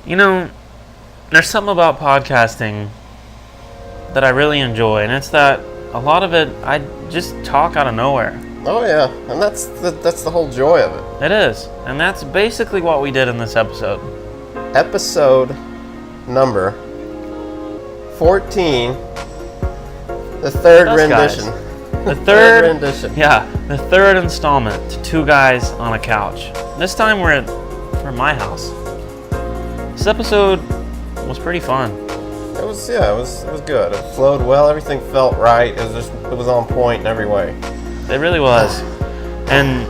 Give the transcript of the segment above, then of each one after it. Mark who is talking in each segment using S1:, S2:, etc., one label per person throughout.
S1: You know, there's something about podcasting that I really enjoy, and it's that a lot of it, I just talk out of nowhere.
S2: Oh yeah, and that's the whole joy of it.
S1: It is, and that's basically what we did in this episode.
S2: Episode number 14, the third rendition.
S1: The third
S2: rendition.
S1: Yeah, the third installment to Two Guys on a Couch. This time we're at my house. This episode was pretty fun.
S2: It was good. It flowed well. Everything felt right. It was on point in every way.
S1: It really was. And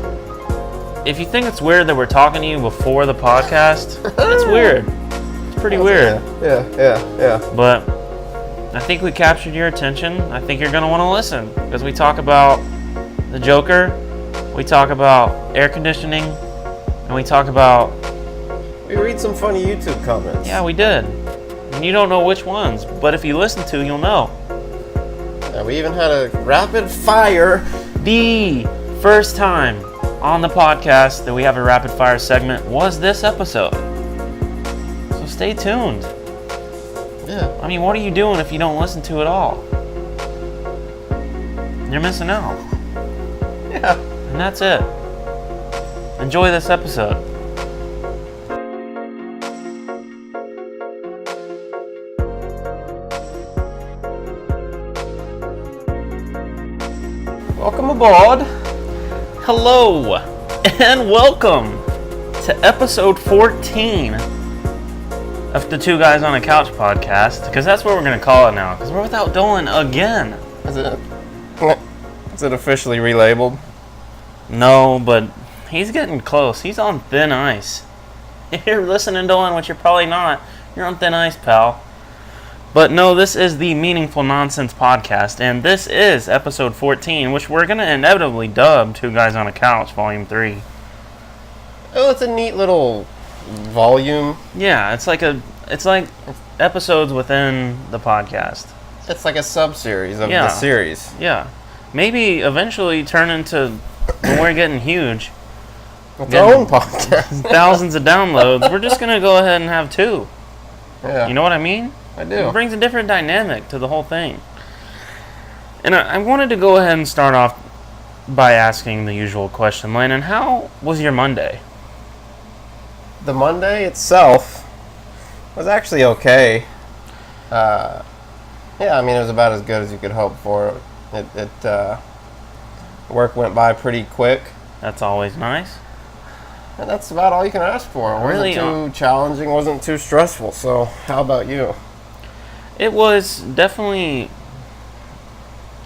S1: if you think it's weird that we're talking to you before the podcast, it's weird. It's pretty weird.
S2: Yeah.
S1: But I think we captured your attention. I think you're going to want to listen because we talk about the Joker, we talk about air conditioning, and we talk about...
S2: We read some funny YouTube comments.
S1: Yeah, we did. And you don't know which ones, but if you listen to, you'll know.
S2: Yeah, we even had a rapid fire.
S1: The first time on the podcast that we have a rapid fire segment was this episode. So stay tuned.
S2: Yeah.
S1: I mean, what are you doing if you don't listen to it all? You're missing out.
S2: Yeah.
S1: And that's it. Enjoy this episode.
S2: Welcome aboard.
S1: Hello, and welcome to episode 14 of the Two Guys on a Couch podcast, because that's what we're going to call it now, because we're without Dolan again.
S2: Is it officially relabeled?
S1: No, but he's getting close. He's on thin ice. If you're listening, Dolan, which you're probably not, you're on thin ice, pal. But no, this is the Meaningful Nonsense podcast, and this is episode 14, which we're going to inevitably dub Two Guys on a Couch, volume 3.
S2: Oh, it's a neat little volume.
S1: Yeah, it's like episodes within the podcast.
S2: It's like a sub-series of the series.
S1: Yeah. Maybe eventually turn into, when we're getting huge,
S2: It's our own podcast.
S1: thousands of downloads, we're just going to go ahead and have two.
S2: Yeah.
S1: You know what I mean?
S2: I do.
S1: It brings a different dynamic to the whole thing. And I wanted to go ahead and start off by asking the usual question. Landon, how was your Monday?
S2: The Monday itself was actually okay. Yeah, I mean, it was about as good as you could hope for. Work went by pretty quick.
S1: That's always nice.
S2: And that's about all you can ask for. It wasn't too challenging, wasn't too stressful. So, how about you?
S1: It was definitely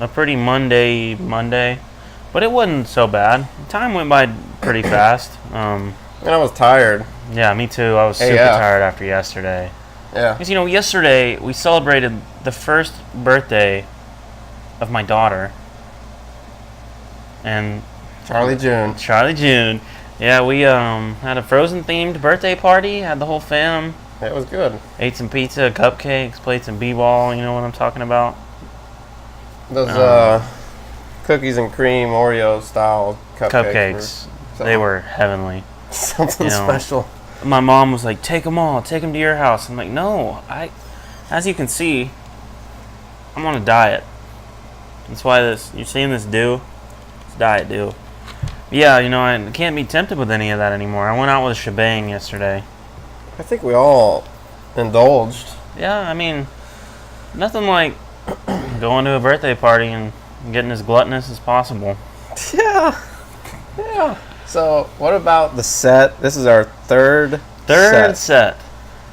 S1: a pretty Monday, but it wasn't so bad. Time went by pretty fast.
S2: And I was tired.
S1: Yeah, me too. I was super tired after yesterday.
S2: Yeah.
S1: Because, yesterday we celebrated the first birthday of my daughter. And
S2: Charlie June.
S1: Yeah, we had a Frozen-themed birthday party, had the whole fam.
S2: It was good.
S1: Ate some pizza, cupcakes, played some b-ball, you know what I'm talking about?
S2: Those cookies and cream Oreo style cupcakes.
S1: They were heavenly.
S2: Something special.
S1: My mom was like, take them to your house. I'm like, no, as you can see, I'm on a diet. That's why you're seeing this dew. It's diet dew. Yeah, I can't be tempted with any of that anymore. I went out with a shebang yesterday.
S2: I think we all indulged.
S1: Yeah, I mean, nothing like going to a birthday party and getting as gluttonous as possible.
S2: Yeah. So, what about the set? This is our third
S1: set.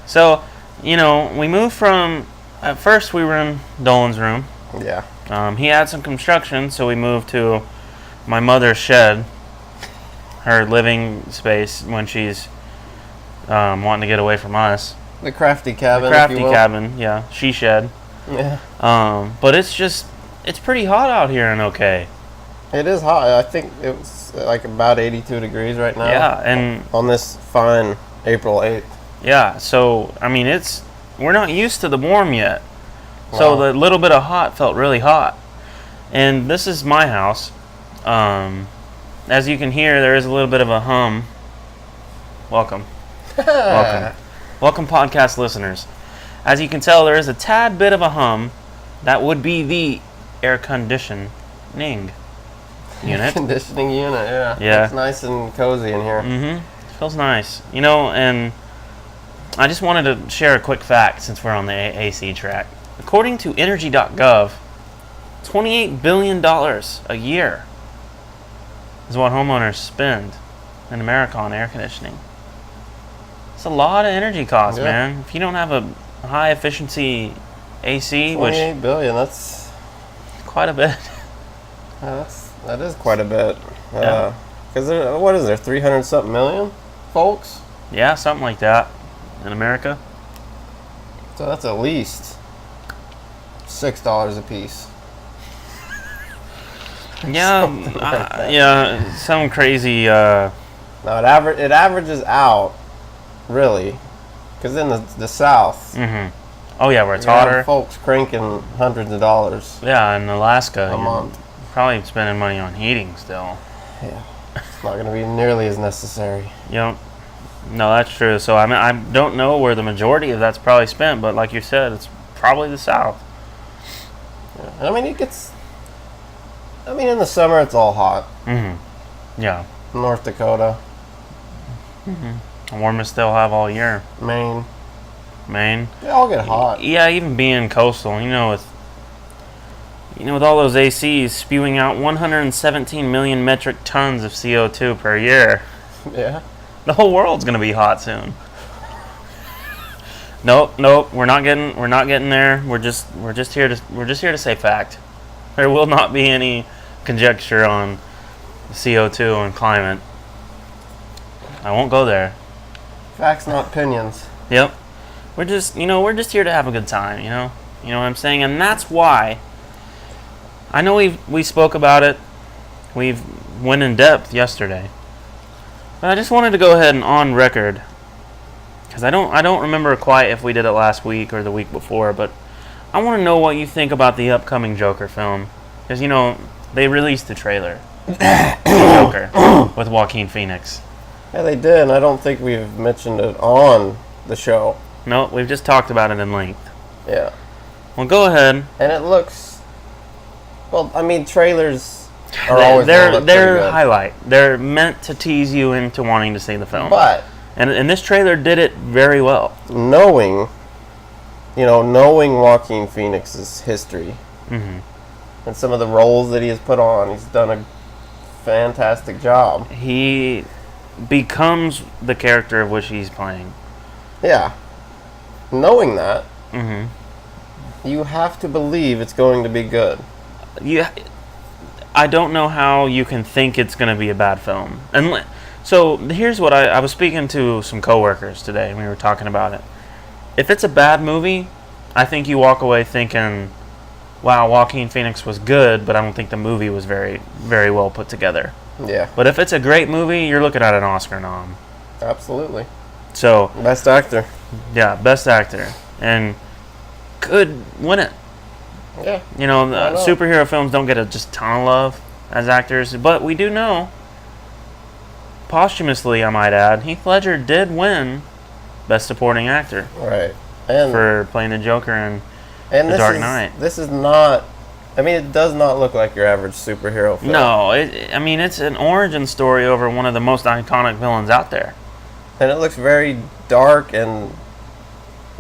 S1: So, we moved from... At first, we were in Dolan's room.
S2: Yeah.
S1: He had some construction, so we moved to my mother's shed, her living space when she's wanting to get away from us.
S2: The crafty cabin.
S1: Yeah. She shed.
S2: Yeah.
S1: But it's pretty hot out here in OK.
S2: It is hot. I think it was like about 82 degrees right now.
S1: Yeah, and
S2: on this fine April 8th.
S1: Yeah, so I mean we're not used to the warm yet.
S2: Wow.
S1: So the little bit of hot felt really hot. And this is my house. As you can hear, there is a little bit of a hum. Welcome. Welcome, podcast listeners. As you can tell, there is a tad bit of a hum. That would be the air conditioning unit.
S2: Conditioning unit, yeah.
S1: Yeah.
S2: It's nice and cozy in here.
S1: Mm-hmm. Feels nice. You know, and I just wanted to share a quick fact since we're on the AC track. According to energy.gov, $28 billion a year is what homeowners spend in America on air conditioning. It's a lot of energy costs, man. If you don't have a high efficiency AC, which
S2: $28 billion, that's
S1: quite a bit.
S2: That is quite a bit.
S1: Yeah.
S2: Because what is there, 300-something million folks?
S1: Yeah, something like that in America.
S2: So that's at least $6 a piece.
S1: Yeah, yeah, some crazy.
S2: No, it averages out, really, because in the South.
S1: Oh yeah, where it's
S2: you have
S1: hotter.
S2: folks cranking hundreds of dollars.
S1: Yeah, in Alaska,
S2: a month.
S1: Probably spending money on heating still.
S2: Yeah, it's not going to be nearly as necessary.
S1: No, that's true. So I mean, I don't know where the majority of that's probably spent, but like you said, it's probably the South.
S2: Yeah. I mean, in the summer it's all hot.
S1: Yeah.
S2: North Dakota.
S1: Warmest they'll have all year.
S2: Maine. They all get hot.
S1: Yeah, even being coastal, with all those ACs spewing out 117 million metric tons of CO2 per year.
S2: Yeah.
S1: The whole world's gonna be hot soon. Nope, we're not getting there. We're just here to say fact. There will not be any conjecture on CO2 and climate. I won't go there.
S2: Facts, not opinions.
S1: Yep. We're just here to have a good time, You know what I'm saying? And that's why I know we spoke about it. We've went in depth yesterday. But I just wanted to go ahead and on record, because I don't remember quite if we did it last week or the week before, but I want to know what you think about the upcoming Joker film. Because, they released the trailer for Joker with Joaquin Phoenix.
S2: Yeah, they did, and I don't think we've mentioned it on the show.
S1: No, we've just talked about it in length.
S2: Yeah.
S1: Well, go ahead.
S2: And it looks... Well, I mean, trailers are always
S1: they're highlight. They're meant to tease you into wanting to see the film.
S2: But...
S1: And this trailer did it very well.
S2: Knowing Joaquin Phoenix's history and some of the roles that he has put on, he's done a fantastic job.
S1: He becomes the character of which he's playing.
S2: Yeah. Knowing that, you have to believe it's going to be good.
S1: Yeah, I don't know how you can think it's going to be a bad film. And so here's what I was speaking to some coworkers today, and we were talking about it. If it's a bad movie, I think you walk away thinking, wow, Joaquin Phoenix was good, but I don't think the movie was very, very well put together.
S2: Yeah.
S1: But if it's a great movie, you're looking at an Oscar nom.
S2: Absolutely.
S1: So
S2: best actor.
S1: Yeah, best actor. And could win it.
S2: Yeah.
S1: Superhero films don't get a just ton of love as actors, but we do know, posthumously I might add, Heath Ledger did win Best Supporting Actor.
S2: Right.
S1: For playing the Joker in The Dark Knight.
S2: This is not... I mean, it does not look like your average superhero film.
S1: No, it's an origin story over one of the most iconic villains out there.
S2: And it looks very dark and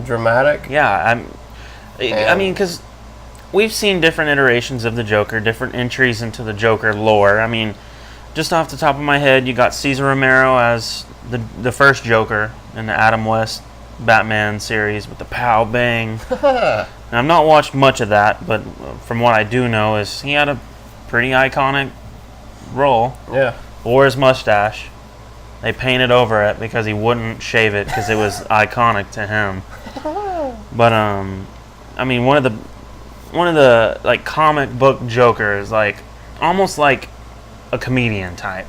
S2: dramatic.
S1: Yeah, because we've seen different iterations of the Joker, different entries into the Joker lore. I mean, just off the top of my head, you got Cesar Romero as the first Joker in the Adam West Batman series with the pow bang. Now, I've not watched much of that, but from what I do know is he had a pretty iconic role.
S2: Yeah.
S1: Wore his mustache. They painted over it because he wouldn't shave it because it was iconic to him. But one of the like comic book Jokers, like almost like a comedian type,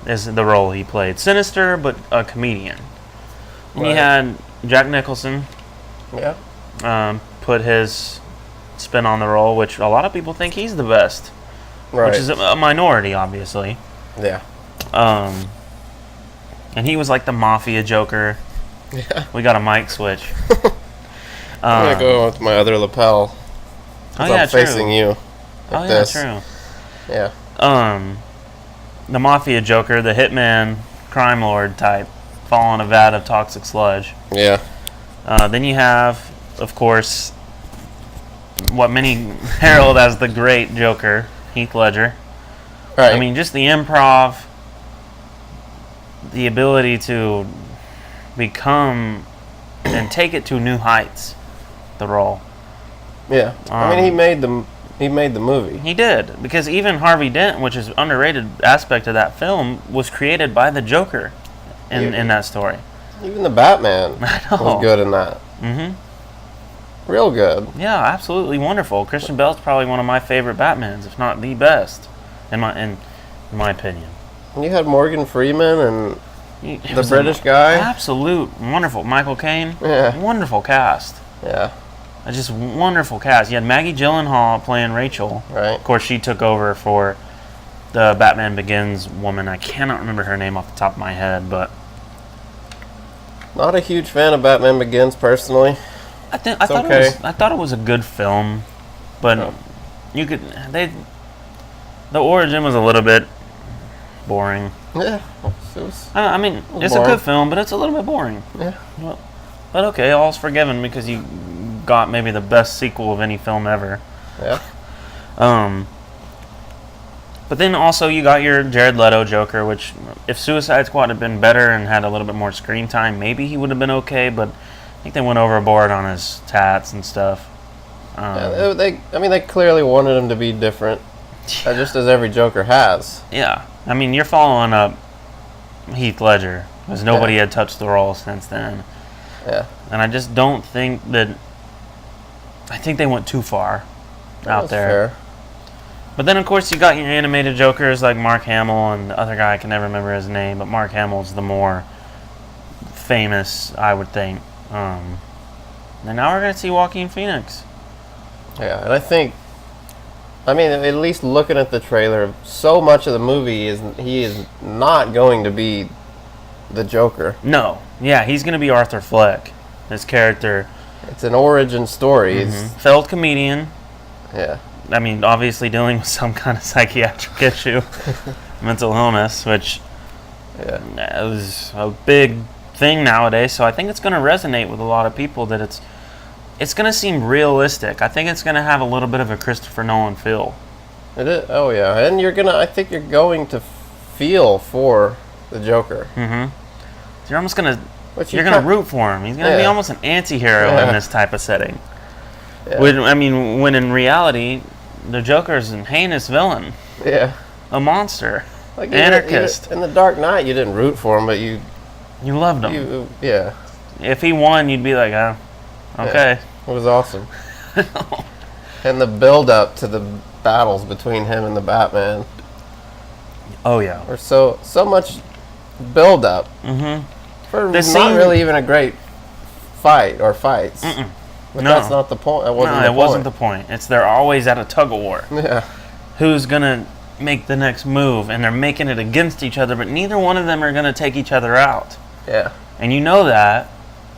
S1: is the role he played. Sinister, but a comedian. And you had Jack Nicholson.
S2: Yeah.
S1: Put his spin on the role, which a lot of people think he's the best.
S2: Right.
S1: Which is a minority, obviously.
S2: Yeah.
S1: And he was like the mafia Joker,
S2: Yeah.
S1: We got a mic switch.
S2: I'm going to go with my other lapel.
S1: Oh, yeah,
S2: I'm facing you. Like
S1: oh, yeah,
S2: this.
S1: true.
S2: Yeah.
S1: The Mafia Joker, the hitman, crime lord type, fall in a vat of toxic sludge.
S2: Yeah.
S1: Then you have, of course, what many herald as the great Joker, Heath Ledger.
S2: Right.
S1: I mean, just the improv, the ability to become and take it to new heights, the role.
S2: Yeah. I mean, he made the movie.
S1: He did, because even Harvey Dent, which is underrated aspect of that film, was created by the Joker in that story.
S2: Even the Batman was good in that.
S1: Mm-hmm.
S2: Real good.
S1: Yeah, absolutely wonderful. Christian Bale's probably one of my favorite Batmans, if not the best, in my opinion.
S2: And you had Morgan Freeman and
S1: It
S2: the
S1: was
S2: British
S1: an
S2: guy.
S1: Absolute wonderful. Michael Caine.
S2: Yeah.
S1: Wonderful cast.
S2: Yeah.
S1: Just wonderful cast. You had Maggie Gyllenhaal playing Rachel.
S2: Right.
S1: Of course, she took over for the Batman Begins woman. I cannot remember her name off the top of my head, but
S2: Not a huge fan of Batman Begins personally.
S1: I thought it was a good film, but the origin was a little bit boring.
S2: Yeah.
S1: I mean, it's
S2: boring.
S1: a good film, but it's a little bit boring.
S2: Yeah.
S1: Well, but okay, all's forgiven because you got maybe the best sequel of any film ever.
S2: Yeah.
S1: But then also you got your Jared Leto Joker, which if Suicide Squad had been better and had a little bit more screen time, maybe he would have been okay. But I think they went overboard on his tats and stuff.
S2: Yeah, they clearly wanted him to be different, just as every Joker has.
S1: Yeah, I mean you're following up Heath Ledger because nobody had touched the role since then.
S2: Yeah.
S1: And I just don't think that. I think they went too far out there.
S2: Fair.
S1: But then, of course, you got your animated Jokers like Mark Hamill and the other guy, I can never remember his name, but Mark Hamill's the more famous, I would think. And now we're going to see Joaquin Phoenix.
S2: Yeah, and I think, at least looking at the trailer, so much of the movie he is not going to be the Joker.
S1: No. Yeah, he's going to be Arthur Fleck, his character.
S2: It's an origin story.
S1: Failed comedian.
S2: Yeah.
S1: I mean, obviously dealing with some kind of psychiatric issue, mental illness, which is a big thing nowadays. So I think it's going to resonate with a lot of people that it's going to seem realistic. I think it's going to have a little bit of a Christopher Nolan feel.
S2: It is. Oh yeah, and I think you're going to feel for the Joker.
S1: Mm-hmm. So you're almost going to. You're going to root for him. He's going to be almost an anti-hero in this type of setting. Yeah. When in reality, the Joker's a heinous villain.
S2: Yeah.
S1: A monster.
S2: Like
S1: anarchist.
S2: In The Dark Knight, you didn't root for him, but you
S1: loved him.
S2: Yeah.
S1: If he won, you'd be like, oh, okay.
S2: Yeah, it was awesome. And the build-up to the battles between him and the Batman.
S1: Oh, yeah.
S2: Or so much build-up.
S1: Mm-hmm.
S2: For not really even a great fight or fights.
S1: Mm-mm.
S2: But that's not the point. It
S1: wasn't the point. It's they're always at a tug-of-war.
S2: Yeah.
S1: Who's going to make the next move? And they're making it against each other, but neither one of them are going to take each other out.
S2: Yeah.
S1: And you know that,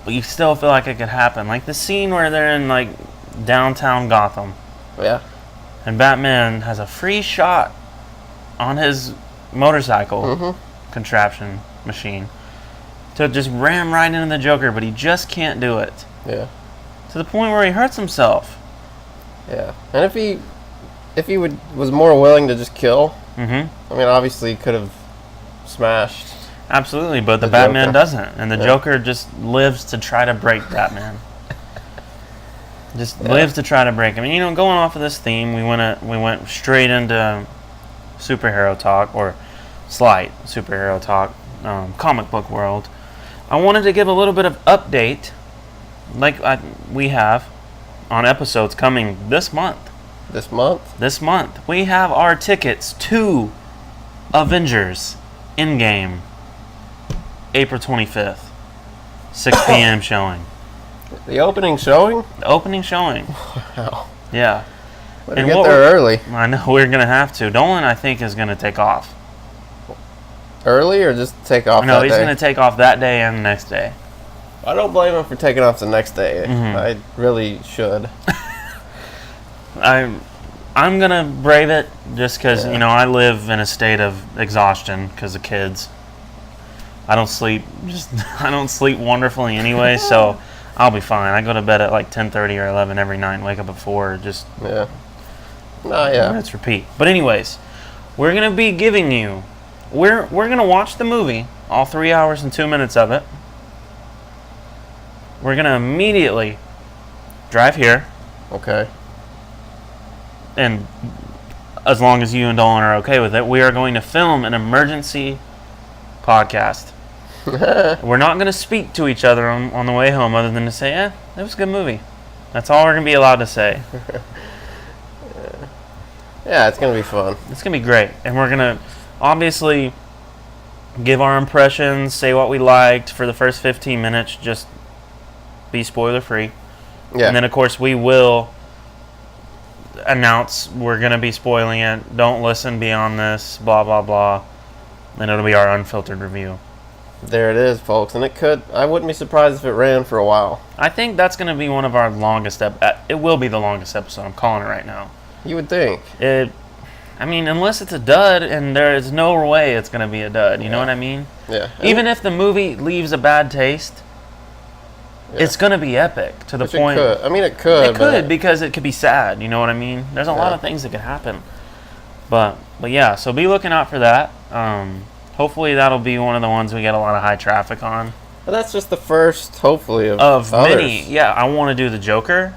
S1: but you still feel like it could happen. Like the scene where they're in, like, downtown Gotham.
S2: Yeah.
S1: And Batman has a free shot on his motorcycle contraption machine to just ram right into the Joker, but he just can't do it.
S2: Yeah.
S1: To the point where he hurts himself.
S2: Yeah. And if he was more willing to just kill, obviously he could have smashed.
S1: Absolutely, but the Batman doesn't. And the Joker just lives to try to break Batman. Lives to try to break him. And, going off of this theme, we went straight into superhero talk, or slight superhero talk, comic book world. I wanted to give a little bit of update, like we have, on episodes coming this month.
S2: This month?
S1: This month. We have our tickets to Avengers Endgame, April 25th, 6 p.m. showing.
S2: The opening showing?
S1: The opening showing.
S2: Wow.
S1: Yeah.
S2: Better get there early.
S1: I know, we're going to have to. Dolan, I think, is going to take off.
S2: Early or just take off that day?
S1: No, he's going to take off that day and the next day.
S2: I don't blame him for taking off the next day.
S1: Mm-hmm.
S2: I really should.
S1: I'm gonna brave it just because I live in a state of exhaustion because of kids. I don't sleep wonderfully anyway, so I'll be fine. I go to bed at like 10:30 or 11 every night and wake up at 4. Just let's repeat. But anyways, we're gonna be giving you. We're gonna watch the movie, all 3 hours and 2 minutes of it. We're gonna immediately drive here.
S2: Okay.
S1: And as long as you and Dolan are okay with it, we are going to film an emergency podcast. We're not going to speak to each other on the way home other than to say, that was a good movie. That's all we're going to be allowed to say.
S2: Yeah, it's going to be fun.
S1: It's going to be great. And we're going to obviously give our impressions, say what we liked for the first 15 minutes, just be spoiler free.
S2: Yeah.
S1: And then, of course, we will announce we're going to be spoiling it. Don't listen beyond this, blah, blah, blah. And it'll be our unfiltered review.
S2: There it is, folks. And I wouldn't be surprised if it ran for a while.
S1: I think that's going to be one of our longest it will be the longest episode. I'm calling it right now.
S2: You would think.
S1: Unless it's a dud, and there is no way it's going to be a dud. You know what I mean?
S2: Yeah.
S1: Even if the movie leaves a bad taste, it's going to be epic to the point.
S2: It could. It could.
S1: It could, because it could be sad. You know what I mean? There's a lot of things that could happen. But yeah, so be looking out for that. Hopefully that'll be one of the ones we get a lot of high traffic on.
S2: But that's just the first, hopefully, of others.
S1: Many. Yeah, I want to do the Joker.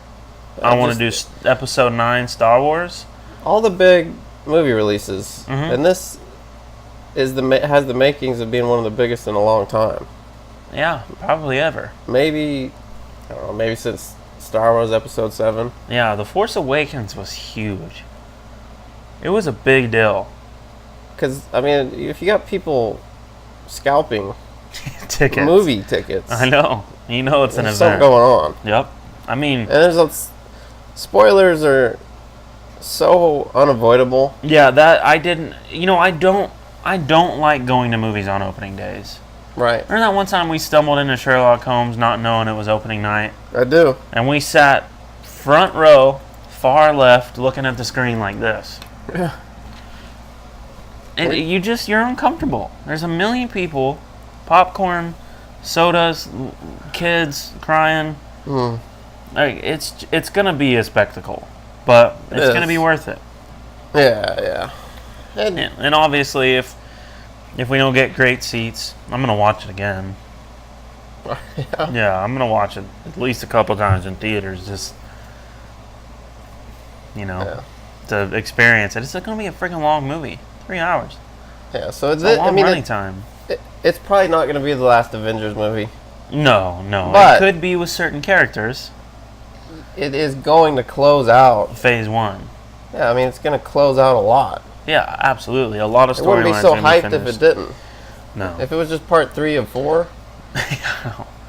S1: I want to do Episode 9 Star Wars.
S2: All the big movie releases.
S1: Mm-hmm.
S2: And this has the makings of being one of the biggest in a long time.
S1: Yeah, probably ever.
S2: Maybe since Star Wars Episode 7.
S1: Yeah, The Force Awakens was huge. It was a big deal.
S2: Because, if you got people scalping
S1: tickets,
S2: movie tickets.
S1: I know. You know it's an event.
S2: Something going on.
S1: Yep.
S2: And spoilers are so unavoidable.
S1: Yeah, that I didn't. I don't like going to movies on opening days.
S2: Right.
S1: Remember that one time we stumbled into Sherlock Holmes not knowing it was opening night?
S2: I do.
S1: And we sat front row, far left, looking at the screen like this.
S2: Yeah.
S1: And you're uncomfortable. There's a million people, popcorn, sodas, kids crying.
S2: Mm.
S1: Like it's gonna be a spectacle, but it's gonna be worth it.
S2: Yeah.
S1: And obviously, if we don't get great seats, I'm gonna watch it again. Yeah, I'm gonna watch it at least a couple times in theaters, just to experience it. It's gonna be a freaking long movie, 3 hours.
S2: Yeah, so
S1: it's a long running time.
S2: It's probably not gonna be the last Avengers movie.
S1: No,
S2: but
S1: it could be with certain characters.
S2: It is going to close out
S1: Phase 1.
S2: Yeah, it's going to close out a lot.
S1: Yeah, absolutely. A lot of storylines.
S2: It wouldn't be so hyped if it didn't.
S1: No.
S2: If it was just part 3 of 4, it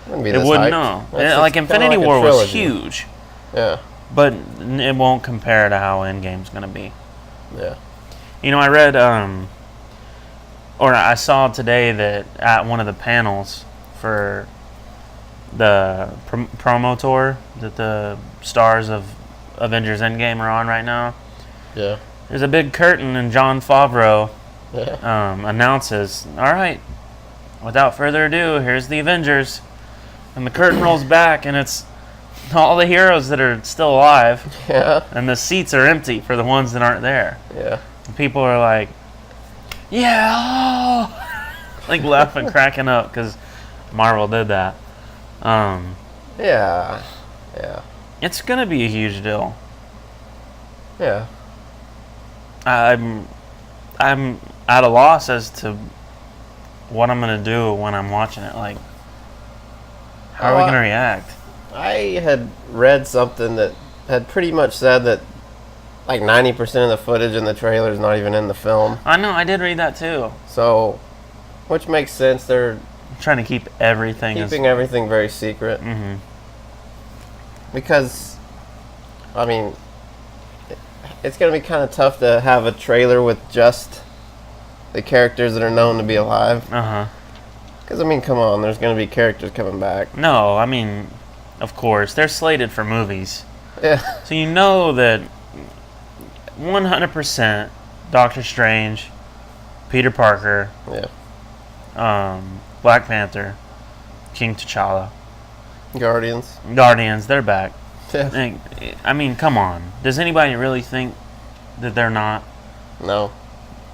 S2: wouldn't be this hyped.
S1: No. Like Infinity War was huge.
S2: Yeah.
S1: But it won't compare to how Endgame's going to be.
S2: Yeah.
S1: I read, or I saw today that at one of the panels for the promo tour that the stars of Avengers Endgame are on right now.
S2: Yeah.
S1: There's a big curtain, and Jon Favreau announces, "All right, without further ado, here's the Avengers." And the curtain rolls back, and it's all the heroes that are still alive.
S2: Yeah.
S1: And the seats are empty for the ones that aren't there.
S2: Yeah.
S1: And people are like, "Yeah!" like laughing, cracking up because Marvel did that.
S2: Yeah.
S1: It's gonna be a huge deal.
S2: Yeah.
S1: I'm at a loss as to what I'm gonna do when I'm watching it. Like, how are we gonna react?
S2: I had read something that had pretty much said that like 90% of the footage in the trailer is not even in the film.
S1: I know, I did read that too.
S2: So, which makes sense. They're
S1: trying to keep everything
S2: everything very secret.
S1: Mm-hmm.
S2: Because, it's going to be kind of tough to have a trailer with just the characters that are known to be alive.
S1: Uh-huh.
S2: Because, I mean, come on, there's going to be characters coming back.
S1: No, I mean, of course, they're slated for movies.
S2: Yeah.
S1: So you know that 100% Doctor Strange, Peter Parker,
S2: Yeah.
S1: Black Panther, King T'Challa, Guardians, they're back.
S2: Yeah.
S1: I mean, come on. Does anybody really think that they're not?
S2: No.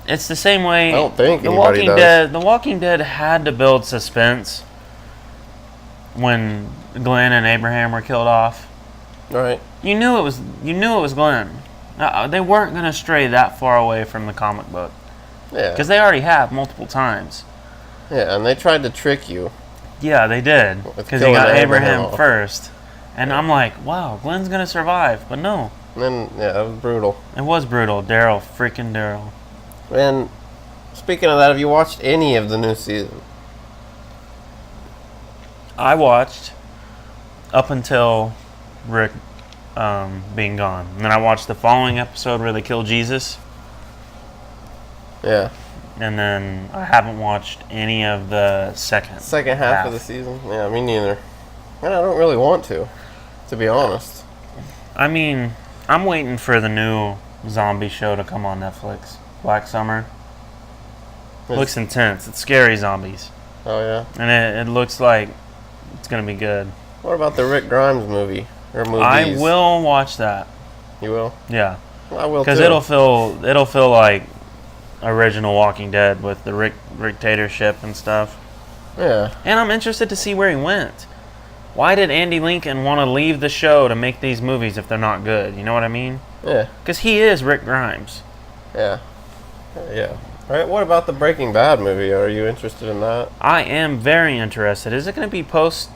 S1: It's the same way.
S2: I don't think anybody does.
S1: The Walking Dead had to build suspense when Glenn and Abraham were killed off.
S2: Right.
S1: You knew it was Glenn. They weren't going to stray that far away from the comic book.
S2: Yeah.
S1: Because they already have multiple times.
S2: Yeah, and they tried to trick you.
S1: Yeah, they did. Because he got Abraham first. And I'm like, wow, Glenn's going to survive. But no.
S2: And then, yeah, that was brutal.
S1: It was brutal. Freaking Daryl.
S2: And speaking of that, have you watched any of the new season?
S1: I watched up until Rick being gone. And then I watched the following episode where they kill Jesus.
S2: Yeah.
S1: And then I haven't watched any of the second
S2: half of the season? Yeah, me neither. And I don't really want to be honest.
S1: I mean, I'm waiting for the new zombie show to come on Netflix. Black Summer. Looks intense. It's scary zombies.
S2: Oh, yeah?
S1: And it looks like it's going to be good.
S2: What about the Rick Grimes movie? Or movies?
S1: I will watch that.
S2: You will?
S1: Yeah.
S2: Well, I will too.
S1: Because it'll feel like original Walking Dead with the Rick dictatorship and stuff.
S2: Yeah.
S1: And I'm interested to see where he went. Why did Andy Lincoln want to leave the show to make these movies if they're not good? You know what I mean?
S2: Yeah.
S1: Because he is Rick Grimes.
S2: Yeah. Yeah. All right, what about the Breaking Bad movie? Are you interested in that?
S1: I am very interested. Is it going to be post...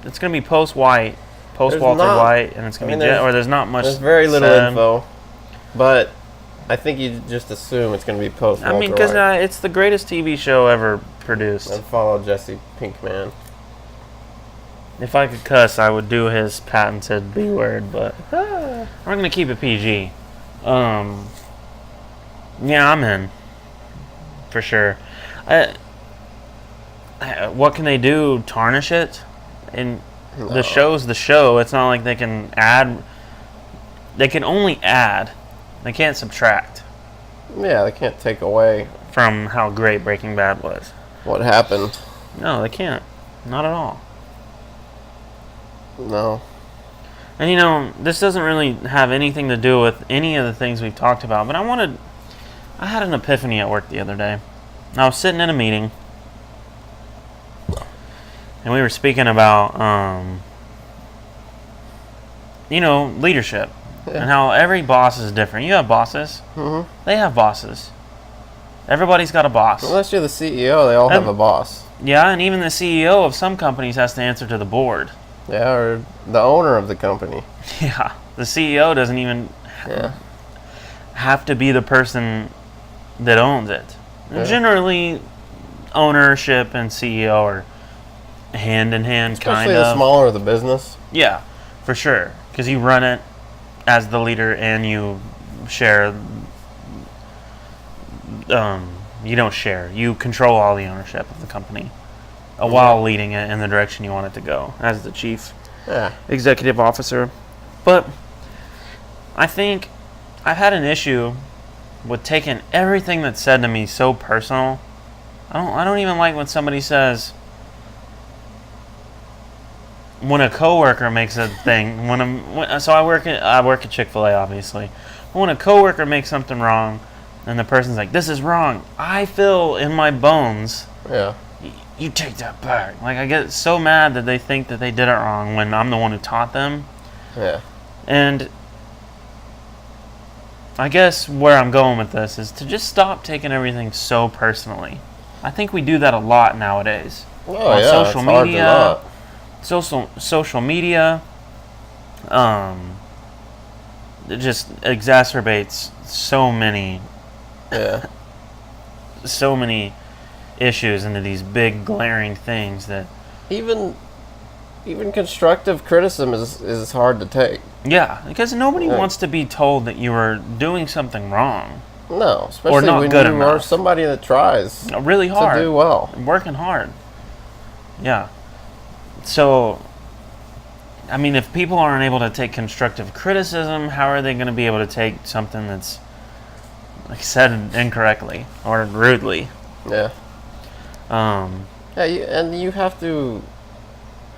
S1: It's going to be post-White, post-Walter White, and it's going to be... or there's not much
S2: There's very little
S1: said.
S2: info. But I think you just assume it's going to be post-Walter White.
S1: I mean, because it's the greatest TV show ever produced.
S2: And follow Jesse Pinkman.
S1: If I could cuss, I would do his patented B word, but we're going to keep it PG. Yeah, I'm in. For sure. What can they do? Tarnish it? And
S2: No.
S1: the show's the show. It's not like they can add. They can only add. They can't subtract
S2: Yeah, they can't take away
S1: from how great Breaking Bad was.
S2: what happened.
S1: No, they can't. Not at all.
S2: No.
S1: And you know, this doesn't really have anything to do with any of the things we've talked about, but I had an epiphany at work the other day. I was sitting in a meeting, and we were speaking about, leadership,
S2: Yeah.
S1: and how every boss is different. You have bosses.
S2: Mm-hmm.
S1: They have bosses. Everybody's got a boss.
S2: Unless you're the CEO, they all have a boss.
S1: Yeah, and even the CEO of some companies has to answer to the board.
S2: Yeah, or the owner of the company.
S1: Yeah, the CEO doesn't even have to be the person that owns it.
S2: Yeah.
S1: Generally, ownership and CEO are hand in hand, kind
S2: Especially
S1: of.
S2: the smaller the business.
S1: Yeah, for sure. Because you run it as the leader and you share. You don't share. You control all the ownership of the company while leading it in the direction you want it to go as the chief executive officer. But I think I've had an issue with taking everything that's said to me so personal. I don't even like when somebody says, when a coworker makes a thing. So I work at Chick-fil-A, obviously. But when a coworker makes something wrong, and the person's like, "This is wrong," I feel in my bones.
S2: Yeah.
S1: You take that back. Like, I get so mad that they think that they did it wrong when I'm the one who taught them.
S2: Yeah.
S1: And I guess where I'm going with this is to just stop taking everything so personally. I think we do that a lot nowadays.
S2: Oh,
S1: on
S2: yeah.
S1: social
S2: it's hard to
S1: media.
S2: not.
S1: Social media. It just exacerbates so many issues into these big glaring things that
S2: Even constructive criticism is hard to take.
S1: Yeah, because nobody
S2: Right.
S1: wants to be told that you are doing something wrong.
S2: No, especially
S1: not
S2: when
S1: good
S2: you are
S1: enough.
S2: somebody that tries
S1: Really hard.
S2: to do well.
S1: Working hard. Yeah. So, I mean, if people aren't able to take constructive criticism, how are they going to be able to take something that's like said incorrectly or rudely?
S2: Yeah. Yeah, you have to,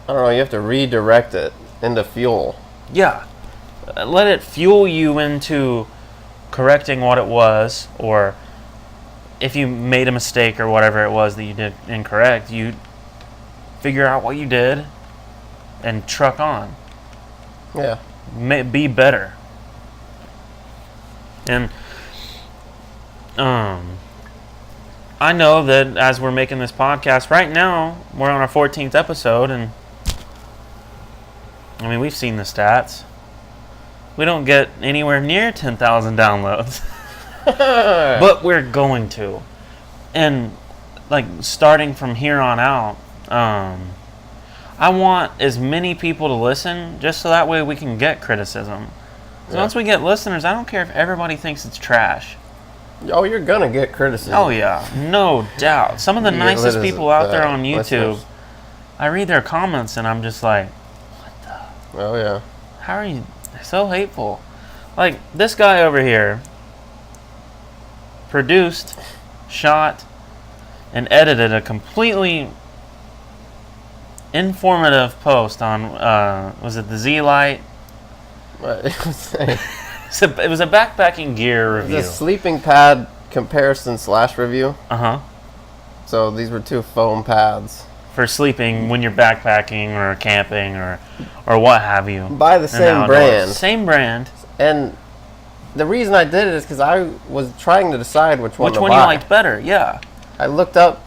S2: I don't know, you have to redirect it into fuel.
S1: Yeah. Let it fuel you into correcting what it was, or if you made a mistake or whatever it was that you did incorrect, you figure out what you did and truck on.
S2: Yeah.
S1: Be better. And I know that as we're making this podcast right now, we're on our 14th episode, and I mean, we've seen the stats. We don't get anywhere near 10,000 downloads. But we're going to. And like starting from here on out, I want as many people to listen just so that way we can get criticism. So once we get listeners, I don't care if everybody thinks it's trash.
S2: Oh, you're gonna get criticism.
S1: Oh yeah, no doubt. Some of the nicest people out there on YouTube, listeners. I read their comments and I'm just like, what the?
S2: Oh yeah.
S1: How are you so hateful? Like this guy over here produced, shot, and edited a completely informative post on was it the Z-Lite?
S2: What?
S1: It was a backpacking gear review.
S2: The sleeping pad comparison / review.
S1: Uh-huh.
S2: So these were 2 foam pads.
S1: For sleeping when you're backpacking or camping or what have you.
S2: By the same brand.
S1: Same brand.
S2: And the reason I did it is because I was trying to decide which one to buy.
S1: Which one you liked better, yeah.
S2: I looked up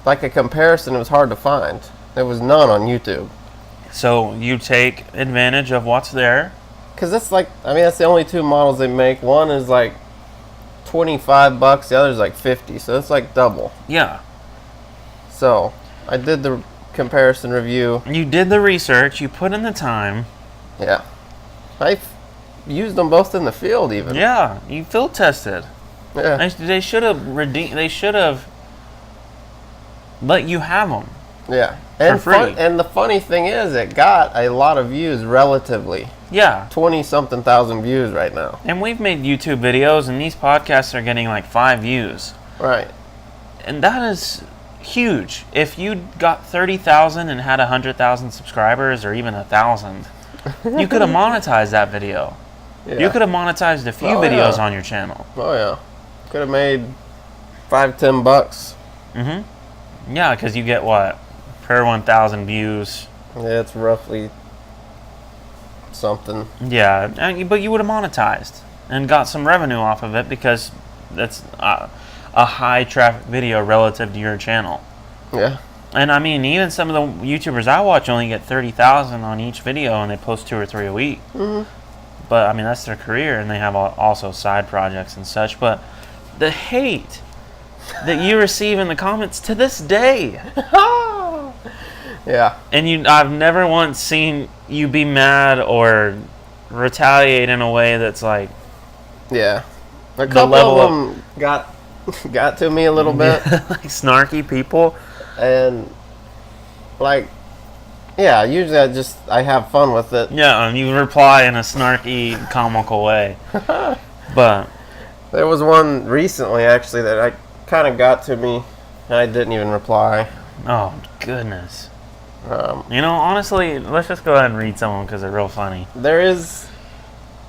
S2: like a comparison. It was hard to find. There was none on YouTube.
S1: So you take advantage of what's there.
S2: Because that's like, I mean, that's the only 2 models they make. One is like $25, the other is like $50, so it's like double.
S1: Yeah.
S2: So I did the comparison review.
S1: You did the research. You put in the time.
S2: Yeah. I used them both in the field even.
S1: Yeah, you field tested.
S2: Yeah.
S1: They should have They should have let you have them.
S2: Yeah. And
S1: for free.
S2: And the funny thing is, it got a lot of views relatively.
S1: Yeah.
S2: 20-something thousand views right now.
S1: And we've made YouTube videos, and these podcasts are getting like 5 views.
S2: Right.
S1: And that is huge. If you got 30,000 and had 100,000 subscribers, or even 1,000, you could have monetized that video. Yeah. You could have monetized a few videos on your channel.
S2: Oh yeah. Could have made $5-10.
S1: Mm-hmm. Yeah, because you get what? Per 1,000 views.
S2: Yeah, it's roughly something.
S1: Yeah, but you would have monetized and got some revenue off of it because that's a high traffic video relative to your channel.
S2: Yeah.
S1: And I mean, even some of the YouTubers I watch only get 30,000 on each video, and they post 2 or 3 a week.
S2: Mm-hmm.
S1: But I mean, that's their career, and they have also side projects and such. But the hate that you receive in the comments to this day.
S2: Yeah.
S1: And I've never once seen you be mad or retaliate in a way that's like.
S2: Yeah. A couple of them got to me a little bit.
S1: Like snarky people.
S2: And like, yeah, usually I have fun with it.
S1: Yeah, and you reply in a snarky, comical way. But
S2: there was one recently actually that I kind of got to me, and I didn't even reply.
S1: Oh goodness. Honestly, let's just go ahead and read some of them because they're real funny.
S2: There is,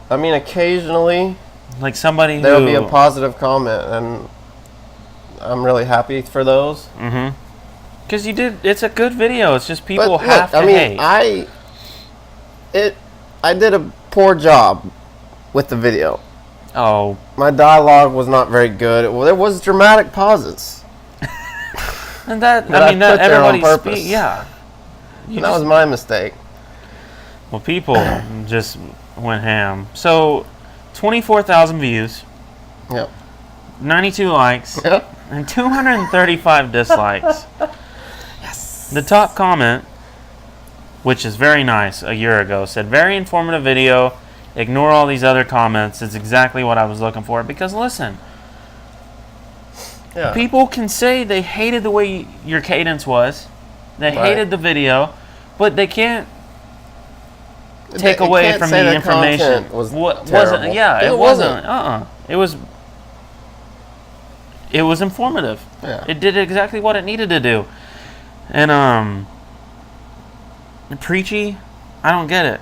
S2: I mean, occasionally,
S1: like somebody
S2: there'll be a positive comment, and I'm really happy for those.
S1: Mm-hmm. Because it's a good video. It's just people have to hate.
S2: I did a poor job with the video.
S1: Oh.
S2: My dialogue was not very good. There was dramatic pauses.
S1: And that everybody speaks. Yeah.
S2: That was my mistake.
S1: Well, people just went ham. So, 24,000 views.
S2: Yep.
S1: 92 likes.
S2: Yep.
S1: And 235 dislikes.
S2: Yes.
S1: The top comment, which is very nice, a year ago, said, "Very informative video. Ignore all these other comments. It's exactly what I was looking for." Because listen, people can say they hated the way your cadence was. They
S2: Right.
S1: hated the video, but they can't take
S2: It
S1: away
S2: can't
S1: from
S2: say
S1: the
S2: the
S1: information.
S2: content was
S1: Wasn't
S2: terrible.
S1: yeah,
S2: It
S1: it
S2: wasn't.
S1: wasn't. It was informative.
S2: Yeah.
S1: It did exactly what it needed to do. And preachy, I don't get it.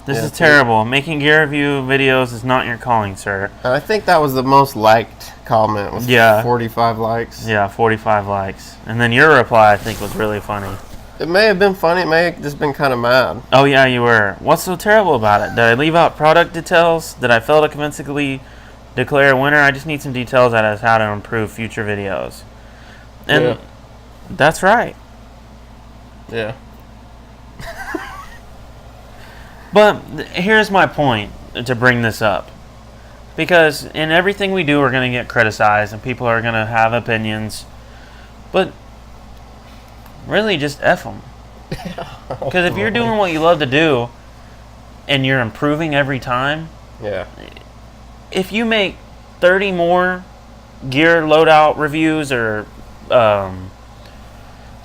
S1: This
S2: Yeah,
S1: is
S2: too.
S1: terrible. Making gear review videos is not your calling, sir.
S2: And I think that was the most liked comment. With
S1: Yeah.
S2: 45 likes.
S1: Yeah, 45 likes. And then your reply, I think, was really funny.
S2: It may have been funny. It may have just been kind of mad.
S1: Oh, yeah, you were. What's so terrible about it? Did I leave out product details? Did I fail to convincingly declare a winner? I just need some details as how to improve future videos. And
S2: Yeah.
S1: that's right.
S2: Yeah.
S1: But here's my point to bring this up. Because in everything we do, we're going to get criticized and people are going to have opinions. But really, just F them. Because if you're doing what you love to do and you're improving every time,
S2: Yeah.
S1: if you make 30 more gear loadout reviews or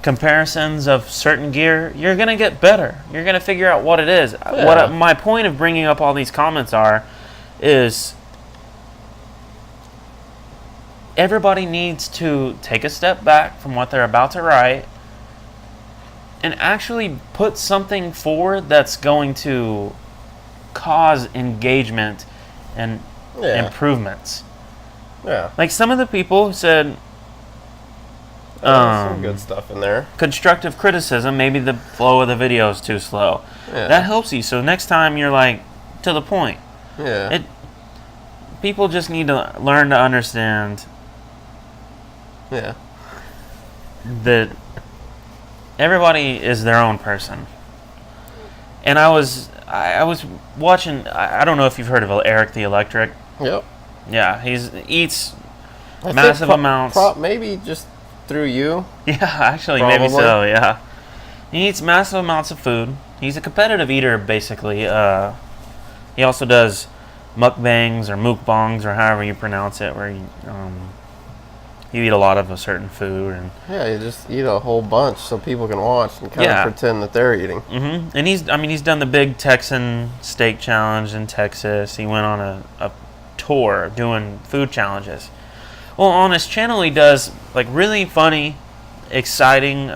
S1: comparisons of certain gear, you're going to get better. You're going to figure out what it is.
S2: Yeah.
S1: My point of bringing up all these comments is everybody needs to take a step back from what they're about to write and actually put something forward that's going to cause engagement and
S2: Yeah.
S1: improvements.
S2: Yeah.
S1: Like some of the people who said
S2: There's some good stuff in there.
S1: constructive criticism, maybe the flow of the video is too slow.
S2: Yeah.
S1: That helps you. So next time you're like to the point.
S2: Yeah.
S1: People just need to learn to understand
S2: Yeah.
S1: that everybody is their own person. And I was watching. I don't know if you've heard of Eric the Electric.
S2: Yep.
S1: Yeah, he eats
S2: I think
S1: massive amounts.
S2: Maybe just through you.
S1: Yeah, actually, maybe
S2: Probably.
S1: so. Yeah, he eats massive amounts of food. He's a competitive eater, basically. He also does mukbangs or mukbangs or however you pronounce it, where you eat a lot of a certain food and.
S2: Yeah, you just eat a whole bunch so people can watch and kind
S1: Yeah.
S2: of pretend that they're eating.
S1: Mm-hmm. And he's done the big Texan steak challenge in Texas. He went on a tour doing food challenges. Well, on his channel, he does like really funny, exciting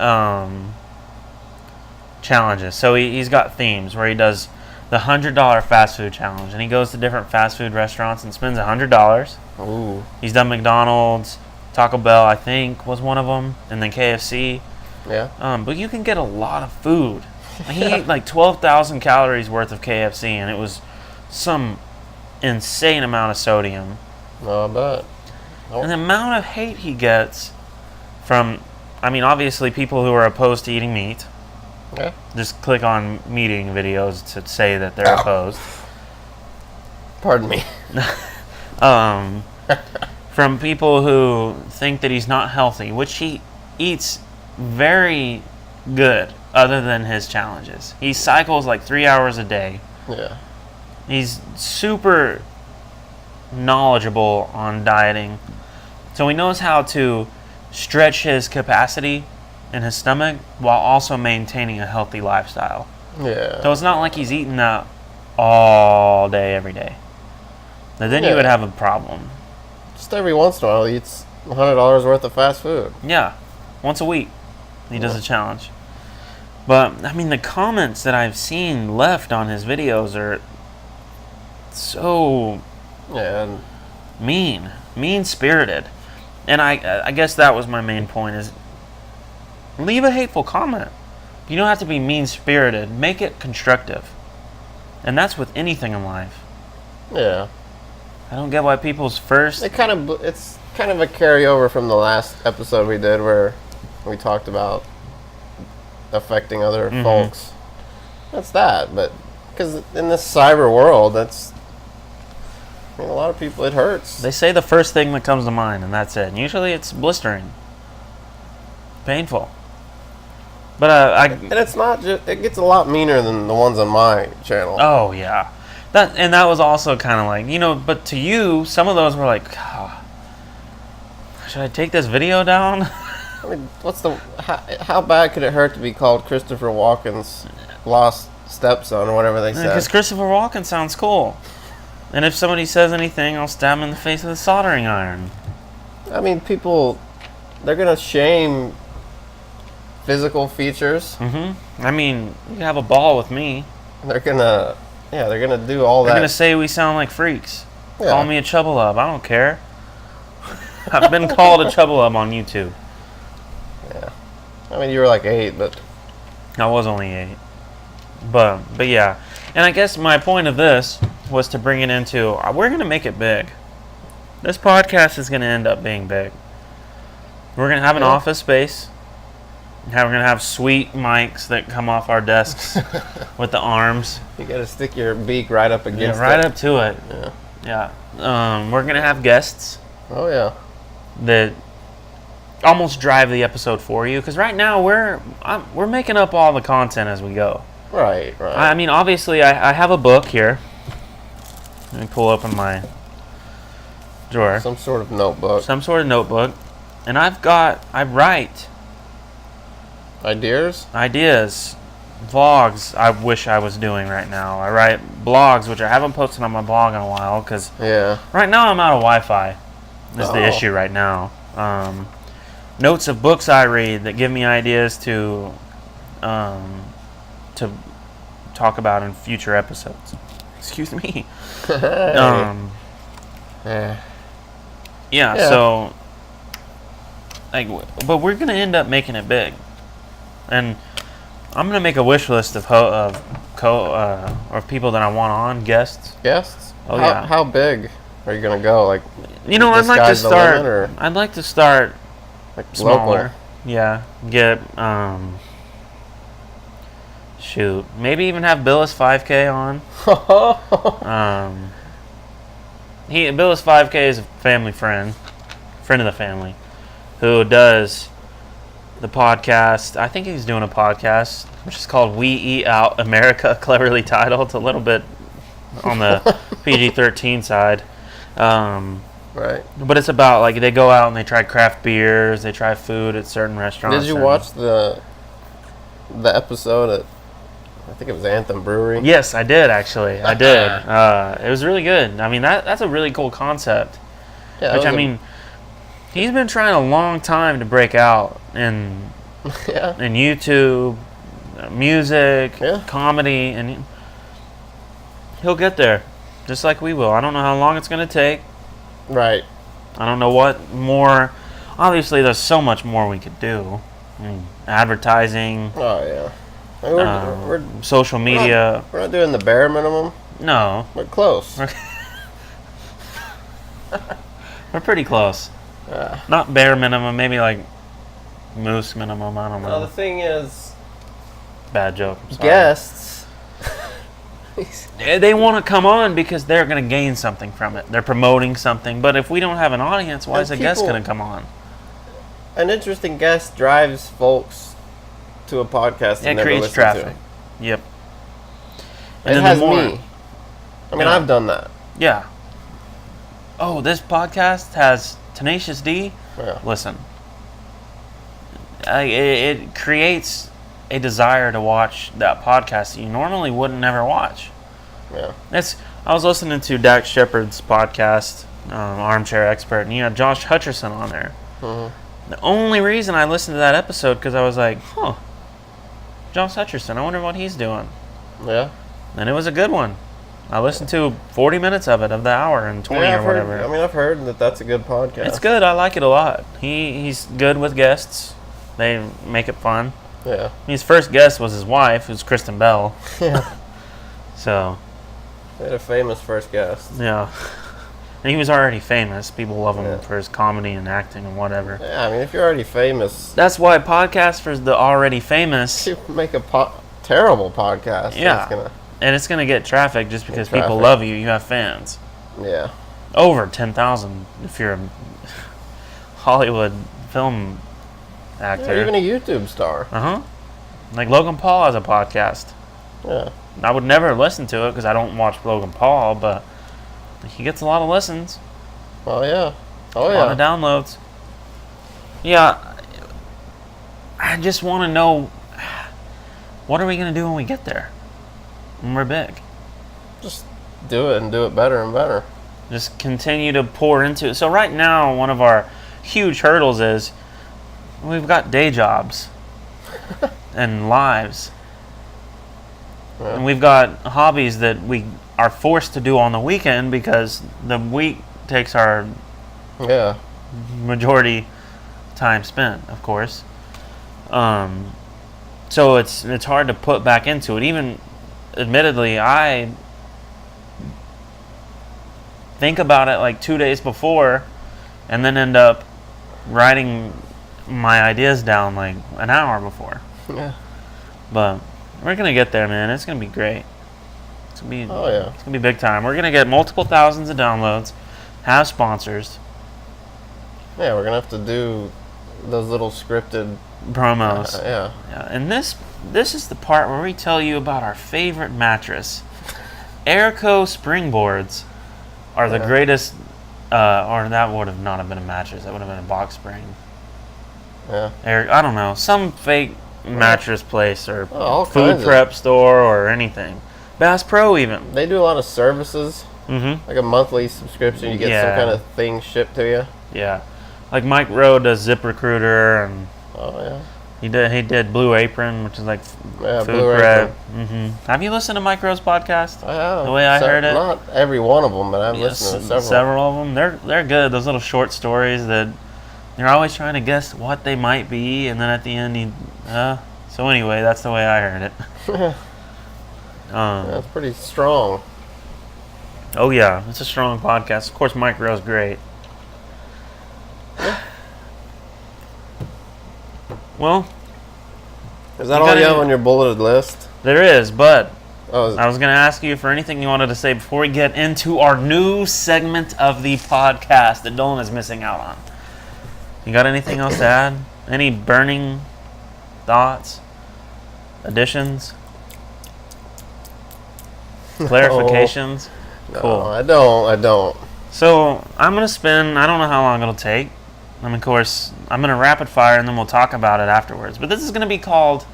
S1: challenges. So he's got themes where he does the $100 fast food challenge, and he goes to different fast food restaurants and spends $100.
S2: Ooh.
S1: He's done McDonald's, Taco Bell, I think, was one of them, and then KFC.
S2: Yeah.
S1: But you can get a lot of food. He ate like 12,000 calories worth of KFC, and it was some insane amount of sodium.
S2: No, I bet. Nope.
S1: And the amount of hate he gets from, I mean, obviously people who are opposed to eating meat.
S2: Yeah.
S1: Just click on meat eating videos to say that they're opposed.
S2: Pardon me.
S1: From people who think that he's not healthy, which he eats very good other than his challenges. He cycles like 3 hours a day.
S2: Yeah.
S1: He's super knowledgeable on dieting. So he knows how to stretch his capacity in his stomach while also maintaining a healthy lifestyle.
S2: Yeah.
S1: So it's not like he's eating that all day, every day. Now, then you
S2: Yeah.
S1: would have a problem.
S2: Just every once in a while, he eats $100 worth of fast food.
S1: Yeah, once a week he does a challenge. But, I mean, the comments that I've seen left on his videos are so
S2: Yeah. And
S1: mean-spirited. And I guess that was my main point is leave a hateful comment. You don't have to be mean-spirited. Make it constructive. And that's with anything in life.
S2: yeah.
S1: I don't get why people's first...
S2: It's kind of a carryover from the last episode we did where we talked about affecting other folks. That's that, but because in this cyber world, that's, I mean, a lot of people, it hurts.
S1: They say the first thing that comes to mind, and that's it. And usually it's blistering. Painful. But
S2: And it's not just, it gets a lot meaner than the ones on my channel.
S1: oh, yeah. That was also kind of like, but to you, some of those were like, should I take this video down?
S2: I mean, how bad could it hurt to be called Christopher Walken's lost stepson or whatever they said?
S1: Because Christopher Walken sounds cool. And if somebody says anything, I'll stab him in the face with a soldering iron.
S2: I mean, people, they're gonna shame physical features.
S1: Mm-hmm. I mean, you have a ball with me.
S2: They're gonna do all that.
S1: They're gonna say we sound like freaks.
S2: Yeah.
S1: Call me a chubbalub. I don't care. I've been called a chubbalub on YouTube.
S2: Yeah. I mean, you were like 8, but
S1: I was only 8. But yeah. And I guess my point of this was to bring it into, we're going to make it big. This podcast is going to end up being big. We're going to have an office space. We're going to have sweet mics that come off our desks with the arms.
S2: You got to stick your beak right up against
S1: right
S2: it.
S1: up to it. Yeah. We're going to have guests.
S2: Oh, yeah.
S1: That almost drive the episode for you. Because right now, we're making up all the content as we go.
S2: Right.
S1: I mean, obviously, I have a book here. Let me pull open my drawer.
S2: Some sort of notebook.
S1: And I write
S2: ideas,
S1: vlogs I wish I was doing right now. I write blogs, which I haven't posted on my blog in a while, because right now I'm out of Wi-Fi. Is the issue right now. Notes of books I read that give me ideas to talk about in future episodes. Excuse me. Yeah, so but we're gonna end up making it big, and I'm gonna make a wish list of people that I want on guests.
S2: How big are you gonna go? Like,
S1: I'd like to start
S2: like
S1: smaller.
S2: Local.
S1: Yeah, get maybe even have Billis 5K on. Billis 5K is a family friend of the family, who does the podcast. I think he's doing a podcast which is called We Eat Out America, cleverly titled. It's a little bit on the PG-13 side.
S2: Right.
S1: But it's about, like, they go out and they try craft beers, they try food at certain restaurants.
S2: Did you watch the episode at, I think it was Anthem Brewery?
S1: Yes, I did, actually. I did. It was really good. I mean, that's a really cool concept.
S2: Yeah,
S1: which, I mean, he's been trying a long time to break out in YouTube, music, comedy, and he'll get there, just like we will. I don't know how long it's going to take.
S2: Right.
S1: I don't know what more. Obviously, there's so much more we could do. I mean, advertising.
S2: Oh, yeah. I mean, we're
S1: social media.
S2: We're not doing the bare minimum.
S1: No.
S2: We're close.
S1: We're pretty close. Not bare minimum, maybe like moose minimum. I don't know.
S2: No, the thing is,
S1: bad joke.
S2: Guests.
S1: They want to come on because they're going to gain something from it. They're promoting something. But if we don't have an audience, why is a guest going to come on?
S2: An interesting guest drives folks to a podcast.
S1: It creates traffic. Yep.
S2: And it has me. I mean, I've done that.
S1: Yeah. Oh, this podcast has Tenacious D?
S2: Yeah.
S1: Listen. It creates a desire to watch that podcast that you normally wouldn't never watch.
S2: Yeah.
S1: I was listening to Dax Shepard's podcast, Armchair Expert, and you had Josh Hutcherson on there. Mm-hmm. The only reason I listened to that episode because I was like, Josh Hutcherson, I wonder what he's doing.
S2: Yeah.
S1: And it was a good one. I listened to 40 minutes of it, of the hour and 20 or whatever.
S2: I've heard that that's a good podcast.
S1: It's good. I like it a lot. He's good with guests. They make it fun.
S2: Yeah.
S1: His first guest was his wife, who's Kristen Bell.
S2: Yeah.
S1: So.
S2: They had a famous first guest.
S1: Yeah. And he was already famous. People love him for his comedy and acting and whatever.
S2: Yeah, I mean, if you're already famous.
S1: That's why podcasts for the already famous.
S2: You make a terrible podcast.
S1: Yeah. And it's going to get traffic just because people love you. You have fans.
S2: Yeah.
S1: Over 10,000 if you're a Hollywood film actor.
S2: Yeah, even a YouTube star.
S1: Uh-huh. Like Logan Paul has a podcast.
S2: Yeah.
S1: I would never listen to it because I don't watch Logan Paul, but he gets a lot of listens.
S2: Oh, yeah.
S1: A lot of downloads. Yeah. I just want to know, what are we going to do when we get there? When we're big?
S2: Just do it and do it better and better.
S1: Just continue to pour into it. So right now, one of our huge hurdles is we've got day jobs and lives.
S2: Yeah.
S1: And we've got hobbies that we are forced to do on the weekend because the week takes our majority time spent, of course. So it's hard to put back into it. Even, admittedly, I think about it like 2 days before and then end up writing my ideas down like an hour before.
S2: Yeah.
S1: But we're going to get there, man. It's going to be great. It's going to be It's going to be big time. We're going to get multiple thousands of downloads, have sponsors.
S2: Yeah, we're going to have to do those little scripted
S1: promos.
S2: Yeah.
S1: And this is the part where we tell you about our favorite mattress. Airco springboards are the greatest, or that would have not have been a mattress. That would have been a box spring.
S2: Yeah.
S1: I don't know. Some fake mattress place or
S2: food
S1: prep store or anything. Bass Pro even.
S2: They do a lot of services.
S1: Mm-hmm.
S2: Like a monthly subscription. You get some kind of thing shipped to you.
S1: Yeah. Like Mike Rowe does ZipRecruiter and he did Blue Apron, which is like food
S2: Blue
S1: prep. Mm-hmm. Have you listened to Mike Rowe's podcast?
S2: I have.
S1: The way I heard it.
S2: Not every one of them, but I've listened to several.
S1: Several of them. They're good. Those little short stories that you're always trying to guess what they might be, and then at the end, so anyway, that's the way I heard it.
S2: That's pretty strong.
S1: Oh yeah, it's a strong podcast. Of course, Mike Rowe's great. Well,
S2: is that all you have on your bulleted list?
S1: There is, but
S2: I
S1: was going to ask you for anything you wanted to say before we get into our new segment of the podcast that Dolan is missing out on. You got anything else to add? Any burning thoughts? Additions? Clarifications?
S2: No,
S1: Cool.
S2: I don't.
S1: So, I'm going to spin, I don't know how long it'll take. I mean, of course, I'm going to rapid fire and then we'll talk about it afterwards. But this is going to be called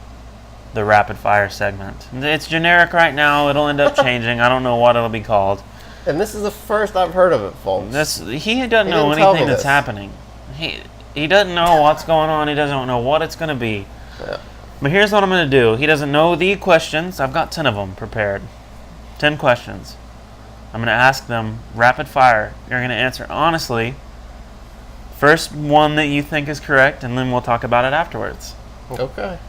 S1: the rapid fire segment. It's generic right now. It'll end up changing. I don't know what it'll be called.
S2: And this is the first I've heard of it, folks.
S1: He doesn't know anything that's happening. He doesn't know what's going on. He doesn't know what it's going to be.
S2: Yeah.
S1: But here's what I'm going to do. He doesn't know the questions. I've got 10 of them prepared. 10 questions. I'm going to ask them rapid fire. You're going to answer honestly. First one that you think is correct, and then we'll talk about it afterwards.
S2: Okay.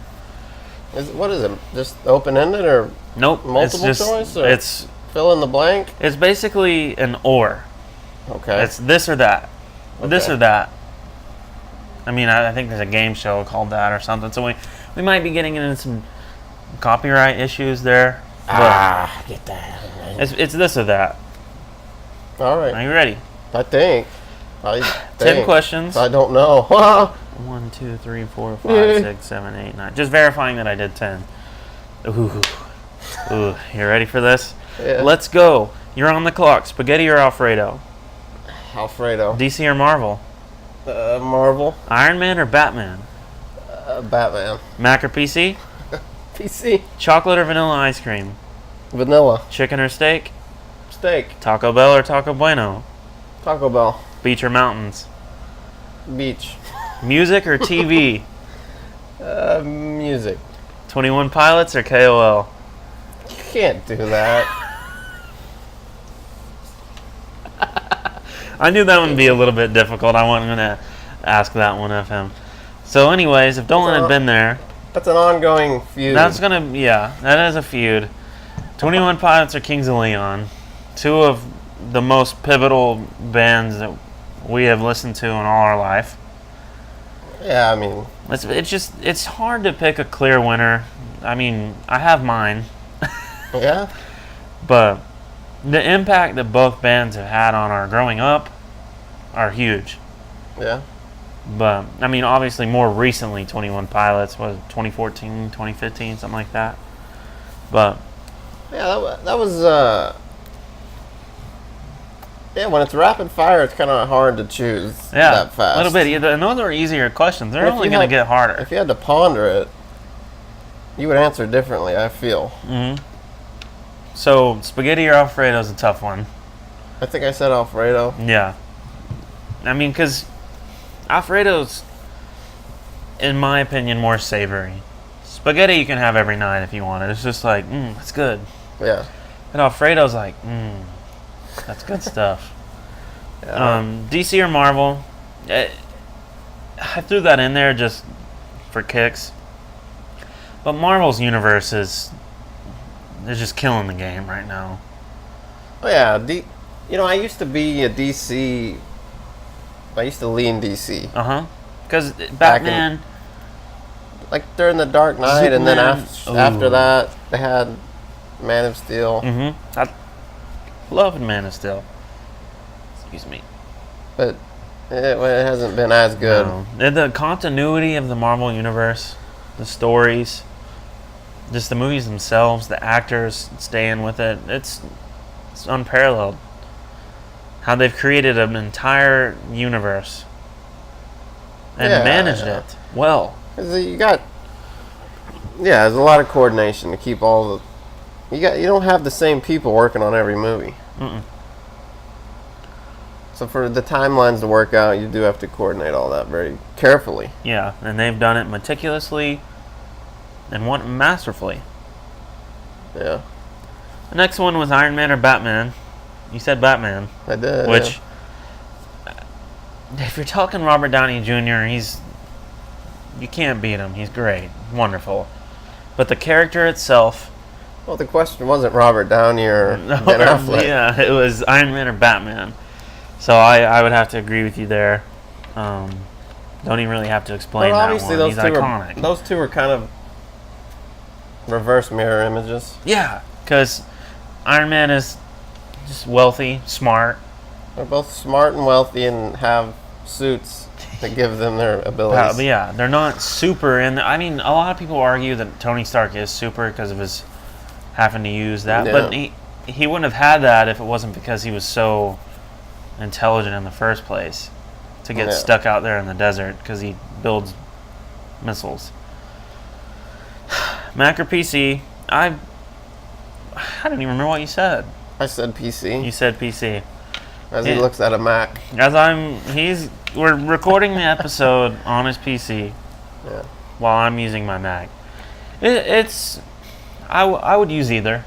S2: What is it? Just open-ended or
S1: nope?
S2: Multiple choice? Or
S1: it's
S2: fill in the blank.
S1: It's basically an or.
S2: Okay.
S1: It's this or that.
S2: Okay.
S1: This or that. I mean, I think there's a game show called that or something. So we might be getting into some copyright issues there.
S2: Get that.
S1: It's this or that.
S2: All right.
S1: Are you ready?
S2: I think.
S1: 10 questions.
S2: I don't know.
S1: 1, 2, 3, 4, 5, 6, 7, 8, 9. Just verifying that I did 10. Ooh. You ready for this?
S2: Yeah.
S1: Let's go. You're on the clock. Spaghetti or Alfredo?
S2: Alfredo.
S1: DC or Marvel?
S2: Marvel.
S1: Iron Man or Batman?
S2: Batman.
S1: Mac or PC?
S2: PC.
S1: Chocolate or vanilla ice cream?
S2: Vanilla.
S1: Chicken or steak?
S2: Steak.
S1: Taco Bell or Taco Bueno?
S2: Taco Bell.
S1: Beach or mountains?
S2: Beach.
S1: Music or TV?
S2: Music.
S1: 21 Pilots or KOL?
S2: You can't do that.
S1: I knew that one would be a little bit difficult. I wasn't going to ask that one of him. So anyways, if Dolan had been there...
S2: That's an ongoing feud.
S1: That's going to... Yeah, that is a feud. 21 Pilots or Kings of Leon. Two of the most pivotal bands that we have listened to in all our life.
S2: Yeah, I mean...
S1: It's hard to pick a clear winner. I mean, I have mine.
S2: Yeah?
S1: But the impact that both bands have had on our growing up are huge.
S2: Yeah.
S1: But, I mean, obviously more recently, 21 Pilots was 2014, 2015, something like that. But...
S2: Yeah, that was... Yeah, when it's rapid fire, it's kind of hard to choose
S1: Yeah,
S2: that fast.
S1: a little bit. Yeah, and those are easier questions. They're
S2: If
S1: only
S2: you
S1: going to
S2: had-
S1: get harder.
S2: If you had to ponder it, you would answer differently, I feel.
S1: Mm-hmm. So, spaghetti or Alfredo is a tough one.
S2: I think I said Alfredo.
S1: Yeah. I mean, because Alfredo's, in my opinion, more savory. Spaghetti you can have every night if you want it. It's just like, that's good.
S2: Yeah.
S1: And Alfredo's like, that's good stuff.
S2: Yeah.
S1: DC or Marvel? I threw that in there just for kicks. But Marvel's universe they're just killing the game right now.
S2: Oh yeah, I used to be a DC. I used to lean DC.
S1: Because Batman,
S2: Like during the Dark Knight, and then
S1: Superman.
S2: after
S1: Ooh.
S2: that, they had Man of Steel.
S1: I love Man of Steel. Excuse me.
S2: But it hasn't been as good.
S1: No. The continuity of the Marvel universe, the stories, just the movies themselves, the actors staying with it, it's unparalleled. How they've created an entire universe and managed it well.
S2: 'Cause there's a lot of coordination to keep all the. You don't have the same people working on every movie.
S1: Mm-mm.
S2: So for the timelines to work out, you do have to coordinate all that very carefully.
S1: Yeah, and they've done it meticulously and masterfully.
S2: Yeah,
S1: The next one was Iron Man or Batman. You said Batman,
S2: I did.
S1: which, if you're talking Robert Downey Jr., you can't beat him. He's great, wonderful. But the character itself,
S2: Well, the question wasn't Robert Downey or Ben Affleck.
S1: yeah, it was Iron Man or Batman. So I would have to agree with you there. Don't even really have to explain
S2: Well,
S1: that
S2: obviously
S1: one.
S2: those
S1: He's
S2: two
S1: iconic.
S2: those two were kind of reverse mirror images.
S1: Yeah, because Iron Man is just wealthy, smart.
S2: They're both smart and wealthy and have suits that give them their abilities.
S1: But yeah, they're not super. And I mean, a lot of people argue that Tony Stark is super because of his having to use that.
S2: Yeah.
S1: But he wouldn't have had that if it wasn't because he was so intelligent in the first place to get stuck out there in the desert because he builds missiles. Mac or PC? I don't even remember what you said.
S2: I said PC.
S1: You said PC.
S2: As he looks at a Mac.
S1: We're recording the episode on his PC
S2: Yeah.
S1: while I'm using my Mac. I would use either.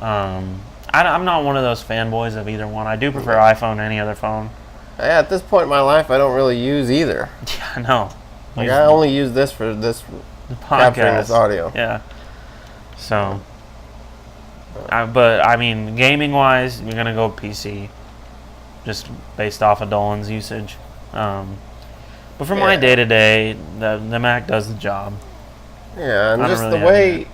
S1: I'm not one of those fanboys of either one. I do prefer iPhone to any other phone.
S2: Yeah, at this point in my life, I don't really use either.
S1: Yeah, I know.
S2: Like I only use this for this
S1: The
S2: capturing this audio.
S1: Yeah. So, but I mean, gaming wise, you're gonna go PC, just based off of Dolan's usage. But for my day to day, the Mac does the job.
S2: Yeah, and
S1: I don't
S2: just
S1: really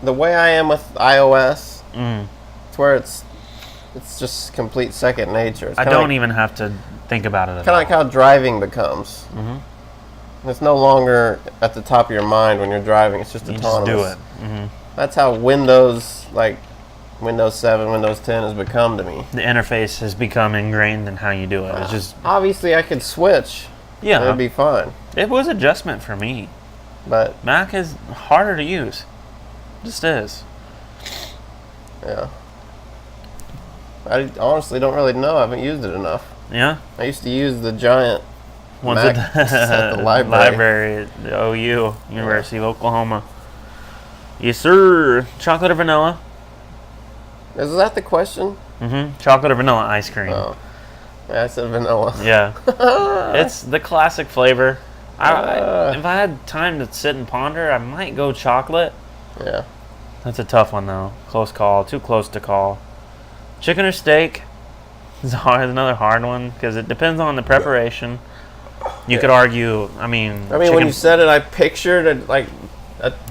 S2: the way I am with iOS,
S1: Mm.
S2: it's where it's just complete second nature. It's
S1: I don't even have to think about it at
S2: kind
S1: all.
S2: of like how driving becomes.
S1: Mhm.
S2: It's no longer at the top of your mind when you're driving. It's just
S1: You
S2: autonomous.
S1: just do it. Hmm.
S2: That's how Windows, like Windows 7, Windows 10 has become to me.
S1: The interface has become ingrained in how you do it. It's just
S2: Obviously, I could switch.
S1: yeah,
S2: It'd be fine.
S1: it was adjustment for me.
S2: But
S1: Mac is harder to use. Just is.
S2: yeah, I honestly don't really know. I haven't used it enough.
S1: Yeah.
S2: I used to use the giant
S1: Was
S2: Mac
S1: it
S2: at the library.
S1: at the OU, University of Oklahoma? Yes, sir. Chocolate or vanilla?
S2: Is that the question?
S1: Mm-hmm. Chocolate or vanilla ice cream?
S2: Oh, yeah, I said vanilla.
S1: Yeah. It's the classic flavor. If I had time to sit and ponder, I might go chocolate.
S2: Yeah.
S1: That's a tough one, though. Close call. Too close to call. Chicken or steak is another hard one because it depends on the preparation. You could argue, I mean,
S2: when you said it, I pictured it like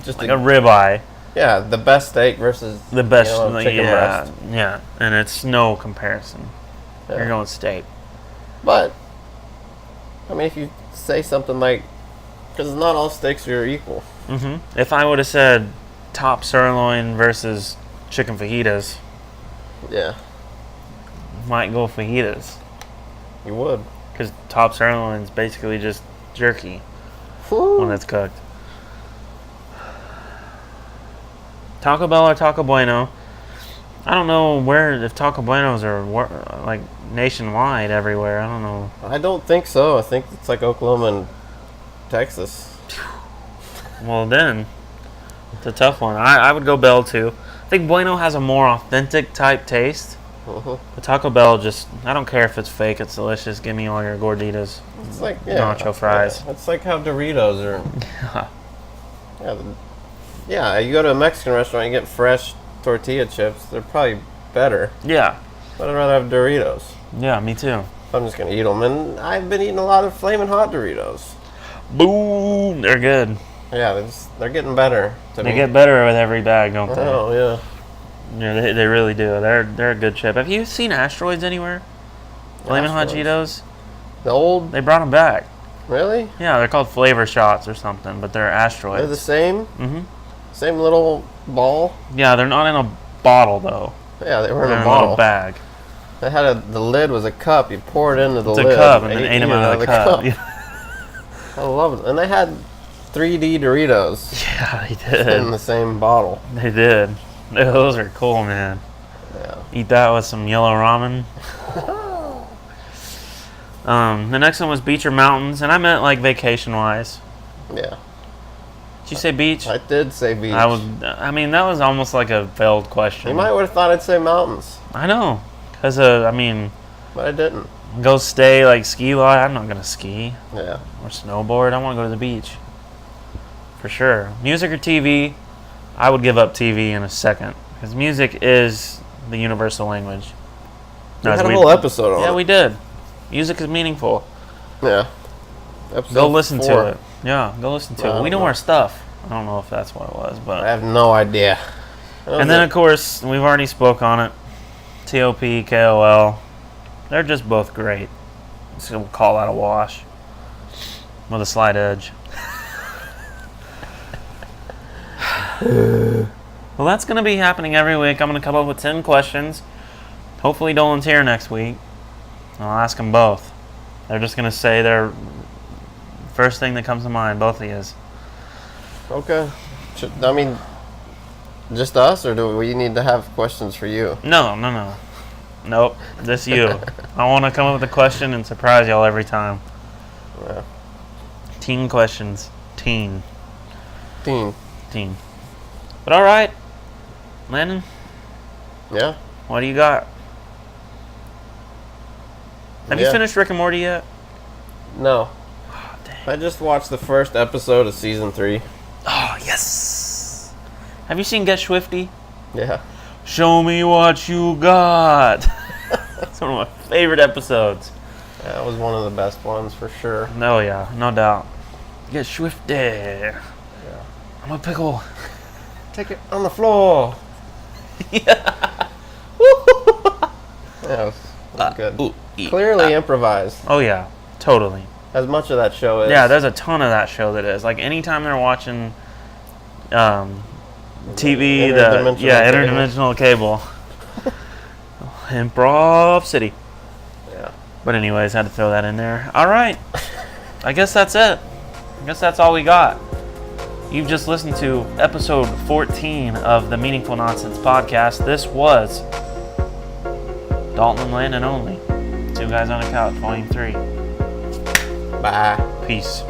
S2: just
S1: like a ribeye.
S2: Yeah, the best steak versus
S1: The best,
S2: chicken breast.
S1: yeah, and it's no comparison.
S2: Yeah.
S1: You're going steak.
S2: But I mean, if you say something like, because not all steaks are equal.
S1: Mm-hmm. If I would have said top sirloin versus chicken fajitas,
S2: Yeah.
S1: might go fajitas.
S2: You would.
S1: Because top sirloin's basically just jerky when it's cooked. Taco Bell or Taco Bueno? I don't know if Taco Buenos are like nationwide everywhere. I don't know.
S2: I don't think so. I think it's like Oklahoma and Texas.
S1: Well, then it's a tough one. I would go Bell too. I think Bueno has a more authentic type taste.
S2: Uh-huh.
S1: But Taco Bell I don't care if it's fake. It's delicious. Give me all your gorditas.
S2: It's like
S1: nacho fries.
S2: Yeah. It's like how Doritos are.
S1: Yeah.
S2: Yeah, you go to a Mexican restaurant, you get fresh tortilla chips. They're probably better.
S1: Yeah.
S2: But I'd rather have Doritos.
S1: Yeah, me too.
S2: I'm just gonna eat them, and I've been eating a lot of Flamin' Hot Doritos.
S1: Boom! They're good.
S2: Yeah, they're getting better.
S1: They get better with every bag, don't they?
S2: Oh yeah.
S1: Yeah, they really do. They're a good chip. Have you seen Asteroids anywhere? Flamin' Hot Cheetos?
S2: The old.
S1: They brought them back.
S2: Really?
S1: Yeah, they're called Flavor Shots or something, but they're Asteroids.
S2: They're the same.
S1: Mm-hmm.
S2: Same little ball.
S1: Yeah, they're not in a bottle though.
S2: Yeah, they were in
S1: They're
S2: a bottle.
S1: little bag.
S2: They had the lid was a cup. You pour it into the lid.
S1: It's a cup, and then ate them out of the cup.
S2: I love it. And they had 3D Doritos.
S1: Yeah, they
S2: In
S1: did.
S2: the same bottle.
S1: They did. Those are cool, man.
S2: Yeah.
S1: Eat that with some yellow ramen. The next one was beach or mountains, and I meant like vacation-wise.
S2: Yeah.
S1: Did you say beach?
S2: I did say beach.
S1: I mean, that was almost like a failed question.
S2: You might would have thought I'd say mountains,
S1: I know, because
S2: but I didn't.
S1: go stay like ski lodge. I'm not gonna ski
S2: Yeah.
S1: or snowboard. I want to go to the beach for sure. Music or TV? I would give up TV in a second because music is the universal language.
S2: We had a whole episode on it.
S1: Yeah, we did. Music is meaningful.
S2: Yeah. Episode
S1: Go listen
S2: 4.
S1: to it. Yeah, go listen to
S2: I
S1: it. We
S2: don't
S1: know
S2: know.
S1: our stuff. I don't know if that's what it was,
S2: I
S1: but.
S2: have no idea.
S1: And then, of course, we've already spoke on it. TOP, KOL. They're just both great. So we'll call that a wash. With a slight edge. Well, that's going to be happening every week. I'm going to come up with 10 questions. Hopefully Dolan's here next week. I'll ask them both. They're just going to say their first thing that comes to mind, both of yous.
S2: Okay. I mean, just us, or do we need to have questions for you?
S1: No. Nope, just you. I want to come up with a question and surprise y'all every time.
S2: Yeah.
S1: Teen questions. Teen. But all right, Landon,
S2: Yeah.
S1: what do you got? Have you
S2: Yeah.
S1: finished Rick and Morty yet?
S2: No.
S1: Oh, dang.
S2: I just watched the first episode of season 3.
S1: Oh, yes. Have you seen Get Swifty?
S2: Yeah.
S1: Show me what you got. It's one of my favorite episodes.
S2: That was one of the best ones for sure.
S1: No, yeah, no doubt. Get Swifty. Yeah. I'm a pickle.
S2: Take it on the floor.
S1: Yeah.
S2: Yeah, it was good.
S1: Ooh,
S2: Clearly improvised,
S1: Oh, yeah, totally.
S2: as much of that show is.
S1: Yeah, there's a ton of that show that is. Like, anytime they're watching TV, interdimensional cable. Improv City.
S2: Yeah.
S1: But anyways, had to throw that in there. All right. I guess that's it. I guess that's all we got. You've just listened to episode 14 of the Meaningful Nonsense podcast. This was Dalton and Landen only. 2 Guys on a Couch, Volume 3.
S2: Bye.
S1: Peace.